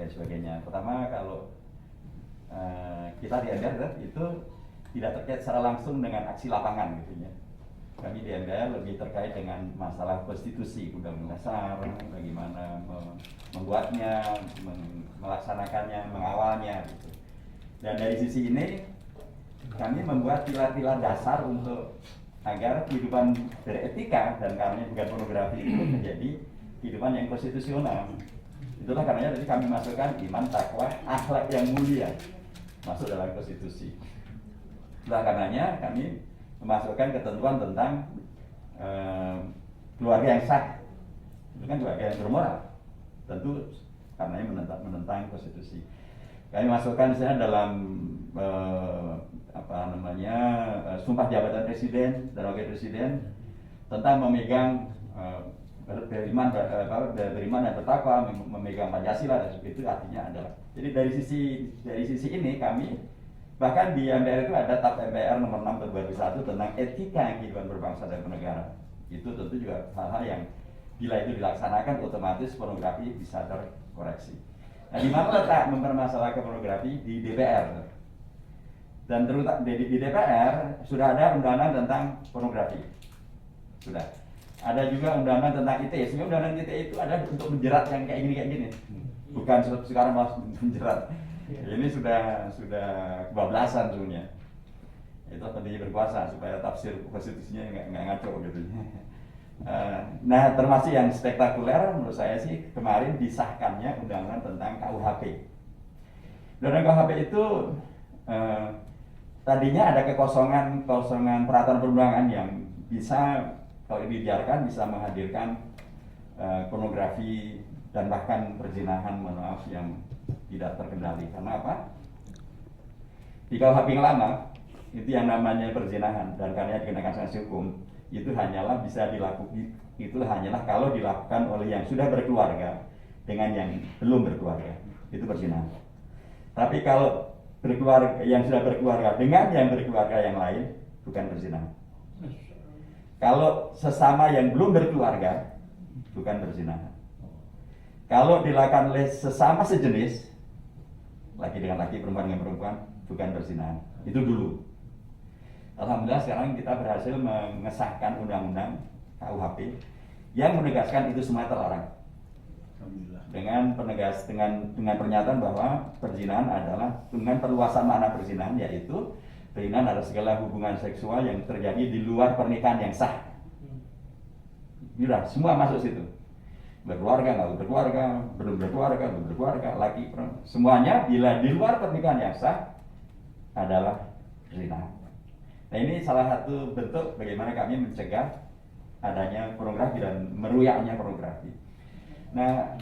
dan sebagainya. Pertama, kalau kita di MPR itu tidak terkait secara langsung dengan aksi lapangan gitu ya. Kami di MPR lebih terkait dengan masalah konstitusi, undang-undang dasar, bagaimana membuatnya, melaksanakannya, mengawalnya gitu. Dan dari sisi ini kami membuat pilar-pilar dasar untuk agar kehidupan beretika dan karenanya bukan pornografi itu menjadi kehidupan yang konstitusional. Itulah karenanya tadi kami masukkan iman, takwa, akhlak yang mulia masuk dalam konstitusi. Itulah karenanya kami memasukkan ketentuan tentang keluarga yang sah. Itu kan keluarga yang bermoral. Tentu karenanya menentang konstitusi. Kami masukkan misalnya dalam sumpah jabatan presiden dan wakil presiden tentang memegang beriman dan bertakwa, memegang Pancasila, dan itu artinya adalah. Jadi dari sisi ini kami bahkan di MPR itu ada TAP MPR nomor 6 tahun 2001 tentang etika kehidupan berbangsa dan bernegara. Itu tentu juga hal-hal yang bila itu dilaksanakan otomatis pornografi bisa terkoreksi. Nah, di mana letak mempermasalahkan pornografi? Di DPR. Dan terutama di DPR sudah ada undangan tentang pornografi. Sudah. Ada juga undangan tentang ITE. Sehingga undangan ITE itu ada untuk menjerat yang kayak gini. Bukan sekarang malah menjerat. Ini sudah kebablasan sebenarnya. Itu pentingnya berkuasa supaya tafsir konstitusinya nggak ngaco gitu. Nah, termasuk yang spektakuler menurut saya sih kemarin disahkannya undangan tentang KUHP. Undang-undang KUHP itu tadinya ada kekosongan peraturan perundangan yang bisa kalau dibiarkan bisa menghadirkan pornografi dan bahkan perzinahan, maaf, yang tidak terkendali. Karena apa? Di KUHP yang lama itu yang namanya perzinahan dan karena dikenakan sanksi hukum itu hanyalah bisa dilakukan, itu hanyalah kalau dilakukan oleh yang sudah berkeluarga dengan yang belum berkeluarga, itu perzinahan. Tapi kalau yang sudah berkeluarga dengan yang berkeluarga yang lain, bukan perzinahan. Kalau sesama yang belum berkeluarga, bukan perzinahan. Kalau dilakukan oleh sesama sejenis, laki dengan laki, perempuan dengan perempuan, bukan perzinahan. Itu dulu. Alhamdulillah sekarang kita berhasil mengesahkan undang-undang KUHP yang menegaskan itu semua terlarang. Dengan pernyataan bahwa perzinahan adalah dengan perluasan makna perzinahan, yaitu perzinahan adalah segala hubungan seksual yang terjadi di luar pernikahan yang sah. Sudah, semua masuk situ. Berkeluarga, nggak berkeluarga, belum berkeluarga, laki, perempuan, semuanya bila di luar pernikahan yang sah adalah perzinahan. Nah, ini salah satu bentuk bagaimana kami mencegah adanya pornografi dan meruyaknya pornografi. Nah,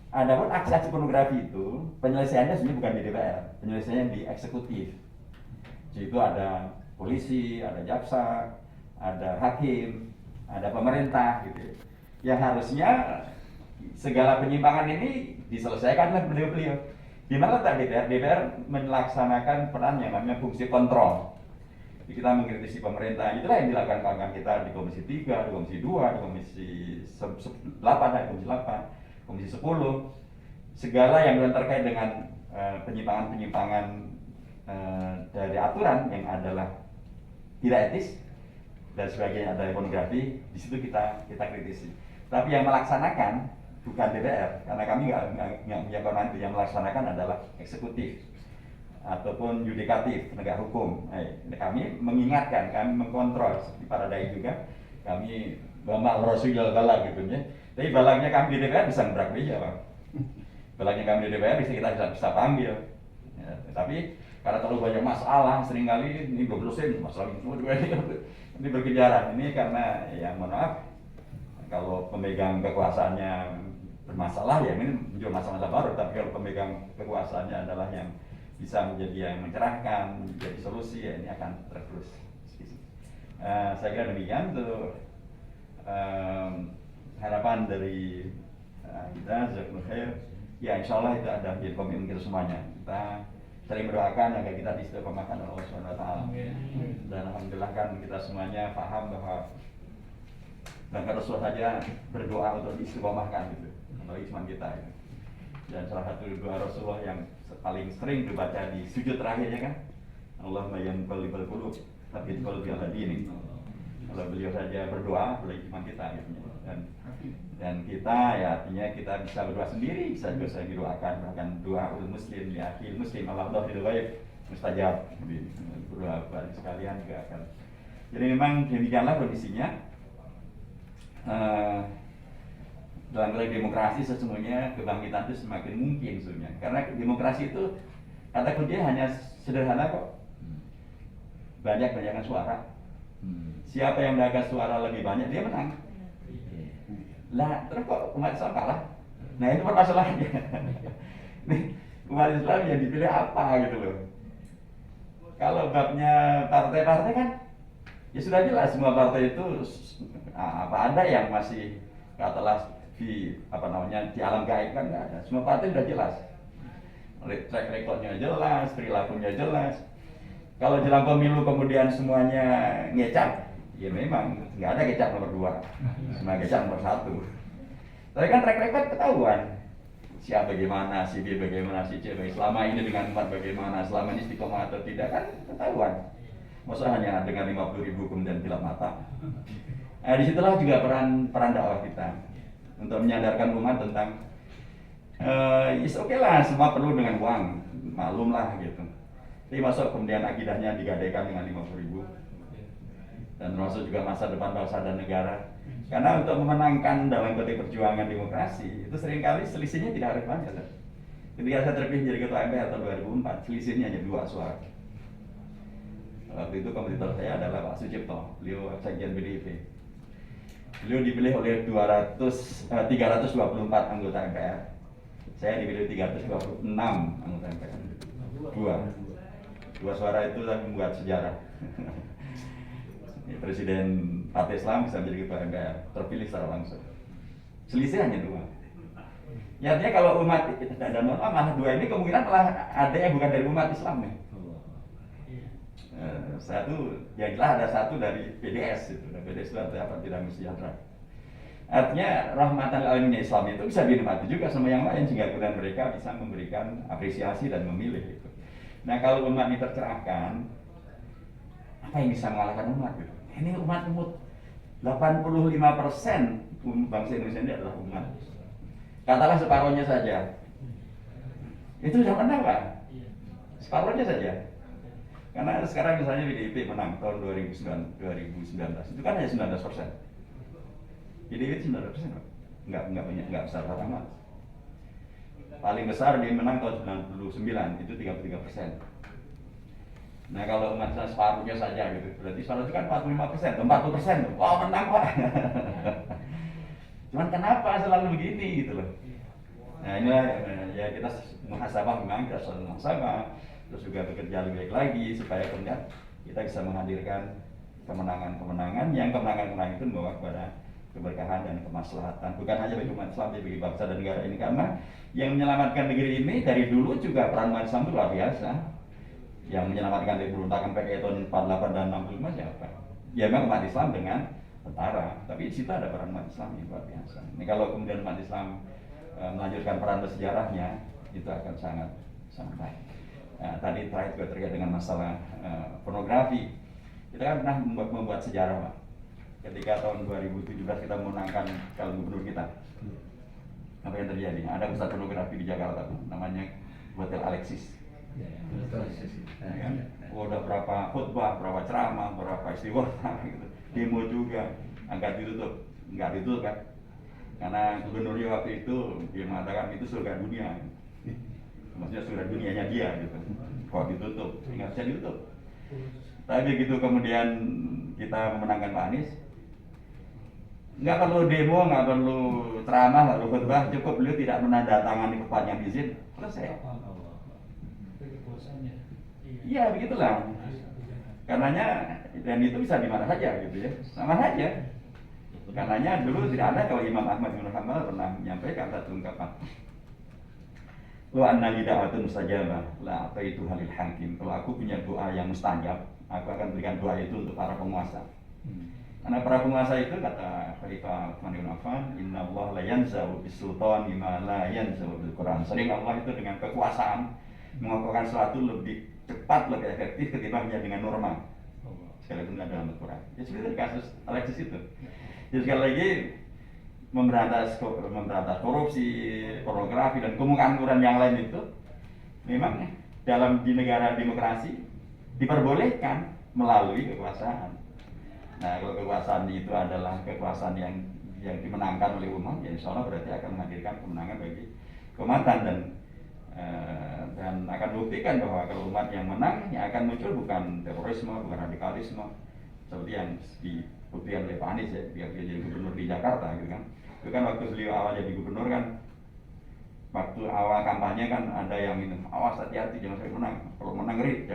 adapun aksi-aksi pornografi itu penyelesaiannya sebenarnya bukan di DPR, penyelesaiannya di eksekutif. Jadi itu ada polisi, ada jaksa, ada hakim, ada pemerintah gitu. Yang harusnya segala penyimpangan ini diselesaikan oleh beliau-beliau. Di mana letak DPR? DPR melaksanakan peran yang namanya fungsi kontrol. Kita mengkritisi pemerintah, itulah yang dilakukan kawan-kawan kita di Komisi 3, di Komisi 2, di Komisi 8, Komisi 10. Segala yang terkait dengan penyimpangan-penyimpangan dari aturan yang adalah tidak etis dan sebagainya, ada pornografi, di situ kita kritisi. Tapi yang melaksanakan bukan DPR, karena kami nggak pernah yang melaksanakan adalah eksekutif ataupun yudikatif, penegak hukum. Kami mengingatkan, kami mengkontrol, seperti para dai juga, kami bambang rasulul balak gitu ya. Tapi balaknya kami di DPR bisa ngebrak meja, Pak. Balaknya kami di DPR bisa panggil. Ya, tapi karena terlalu banyak masalah, seringkali ini belum selesai masalah ini berkejaran. Ini karena ya mohon maaf, kalau pemegang kekuasaannya bermasalah ya ini muncul masalah baru. Tapi kalau pemegang kekuasaannya adalah yang bisa menjadi yang mencerahkan, menjadi solusi, ya ini akan terus. Saya kira demikian untuk harapan dari kita, jazakumullah khair. Ya insya Allah itu ada di komitmen kita semuanya. Kita saling berdoakan agar kita diistiqomahkan oleh Allah Subhanahu Wa Taala. Dan alhamdulillah kan kita semuanya paham bahwa bahkan Rasul saja berdoa untuk diistiqomahkan gitu, apalagi cuma kita. Gitu. Dan salah satu doa Rasulullah yang paling sering dibaca di sujud terakhirnya kan, Allahumma ya muqallibal qulub tsabbit qalbi ala dinik. Kalau beliau saja berdoa, boleh iman kita gitu. Dan kita ya artinya kita bisa berdoa sendiri, bisa juga didoakan, bahkan doa muslim ya akhir muslim Allah ridho baik mustajab. Berdoa balik sekalian juga akan. Jadi memang demikianlah kondisinya. Dalam konteks demokrasi sesungguhnya kebangkitan itu semakin mungkin sebenarnya. Karena demokrasi itu kata kuncinya hanya sederhana kok. Banyak-banyakan suara. Siapa yang mendapatkan suara lebih banyak dia menang. Lah, terus kok umat Islam kalah? Nah, itu permasalahannya. Nih, umat Islam yang dipilih apa gitu loh. Kalau babnya partai-partai kan ya sudah jelas semua partai itu apa ada yang masih katakanlah di alam gaib kan nggak ada. Semua partai sudah jelas. Track recordnya jelas, perilakunya jelas. Kalau jelang pemilu kemudian semuanya ngecap, ya memang nggak ada kecap nomor 2, semua kecap nomor 1. Tapi kan track record ketahuan. Siapa bagaimana, si B bagaimana, si C bagaimana, selama ini dengan umat bagaimana, selama ini istiqomah atau tidak kan ketahuan. Masa hanya dengan 50.000 kemudian gelap mata. Nah, disitulah juga peran dakwah kita untuk menyadarkan umat tentang oke lah, semua perlu dengan uang, maklum lah gitu. Tapi masuk kemudian akidahnya digadaikan dengan 50.000 dan termasuk juga masa depan bangsa dan negara. Karena untuk memenangkan dalam konteks perjuangan demokrasi itu seringkali selisihnya tidak harus banyak. Ketika saya terpilih jadi ketua MPR tahun 2004, selisihnya hanya 2 suara. Waktu itu kompetitor saya adalah Pak Sucipto, beliau sekjen PDIP. Beliau dipilih oleh 324 anggota MPR. Saya dipilih 326 anggota MPR. Dua suara itu membuat sejarah. Presiden Partai Islam bisa menjadi ketua MPR, terpilih secara langsung. Selisih hanya 2. Ya, artinya kalau umat dan malah 2 ini kemungkinan malah ada yang bukan dari umat Islam nih. Satu, yang jelas ada satu dari PDS itu. PDS itu apa? Tidak sejahtera. Artinya rahmatan alamin Islam itu bisa dinikmati juga sama yang lain sehingga kemudian mereka bisa memberikan apresiasi dan memilih itu. Nah, kalau umat ini tercerahkan, apa yang bisa mengalahkan umat gitu? Ini umat 85% bangsa Indonesia ini adalah umat. Katakanlah separuhnya saja. Itu sudah menang Pak. Separuhnya saja. Karena sekarang misalnya PDIP menang tahun 2019 itu kan hanya 19%. PDIP 19%, nggak besar amat. Paling besar dia menang tahun 99 itu 33%. Nah kalau umat separuhnya saja gitu, berarti separuh itu kan 45%, 40%. Wah menang Pak. Cuman kenapa selalu begini gitu loh. Nah inilah ya kita muhasabah memang kita selalu muhasabah. Terus juga bekerja lebih baik lagi supaya kemudian kita bisa menghadirkan kemenangan-kemenangan yang kemenangan-kemenangan itu membawa kepada keberkahan dan kemaslahatan bukan hanya bagi umat Islam, tapi bagi bangsa dan negara ini. Karena yang menyelamatkan negeri ini dari dulu juga peran umat Islam itu luar biasa. Yang menyelamatkan dari pemberontakan PKI tahun 48 dan 65 siapa? Ya memang umat Islam dengan tentara, tapi di situ ada peran umat Islam yang luar biasa. Ini kalau kemudian umat Islam melanjutkan peran bersejarahnya, itu akan sangat baik. Nah, tadi terakhir juga terkait dengan masalah pornografi. Kita kan pernah membuat sejarah, Pak. Ketika tahun 2017 kita memenangkan calon gubernur kita. Apa yang terjadi? Ada pusat pornografi di Jakarta, namanya Hotel Alexis. Ya, kan? Udah berapa khutbah, berapa ceramah, berapa istighfar, gitu. Demo juga, angkat ditutup, nggak ditutup kan? Karena gubernurnya waktu itu dia mengatakan itu surga dunia. Maksudnya surga dunianya dia gitu. Kok ditutup? Nggak bisa ditutup. Tapi begitu kemudian kita memenangkan Pak Anies, nggak perlu demo, nggak perlu ceramah, nggak perlu khutbah, cukup beliau tidak menandatangani perpanjangan izin, selesai. Iya begitulah. Karenanya dan itu bisa di mana saja gitu ya, sama saja. Karenanya dulu tidak ada kalau Imam Ahmad bin Hanbal pernah menyampaikan satu ungkapan. Wa anna li da'watun mustajabah la ataitu halil hakim. Kalau aku punya doa yang mustajab, aku akan berikan doa itu untuk para penguasa. Karena para penguasa itu kata Khalifah Utsman bin Affan, Inna Allah la yanza'u bisultani ma la yanza'u bil Quran. Sering Allah itu dengan kekuasaan mengukuhkan sesuatu lebih cepat, lebih efektif ketimbang hanya dengan norma. Sekalipun ada dalam Al-Quran. Ya seperti kasus Alexis itu. Jadi sekali lagi memberantas korupsi, pornografi dan kemungkaran yang lain itu memang di negara demokrasi diperbolehkan melalui kekuasaan. Nah, kalau kekuasaan itu adalah kekuasaan yang dimenangkan oleh umat, ya insya Allah berarti akan menghadirkan kemenangan bagi keumatan dan akan membuktikan bahwa kalau umat yang menang, yang akan muncul bukan terorisme, bukan radikalisme seperti yang dibuktikan oleh Pak Anies ya, dia jadi gubernur di Jakarta gitu kan. Itu kan waktu beliau awal jadi gubernur kan, waktu awal kampanye kan ada yang minum, awas hati-hati jangan sampai menang, kalau menang ngeri.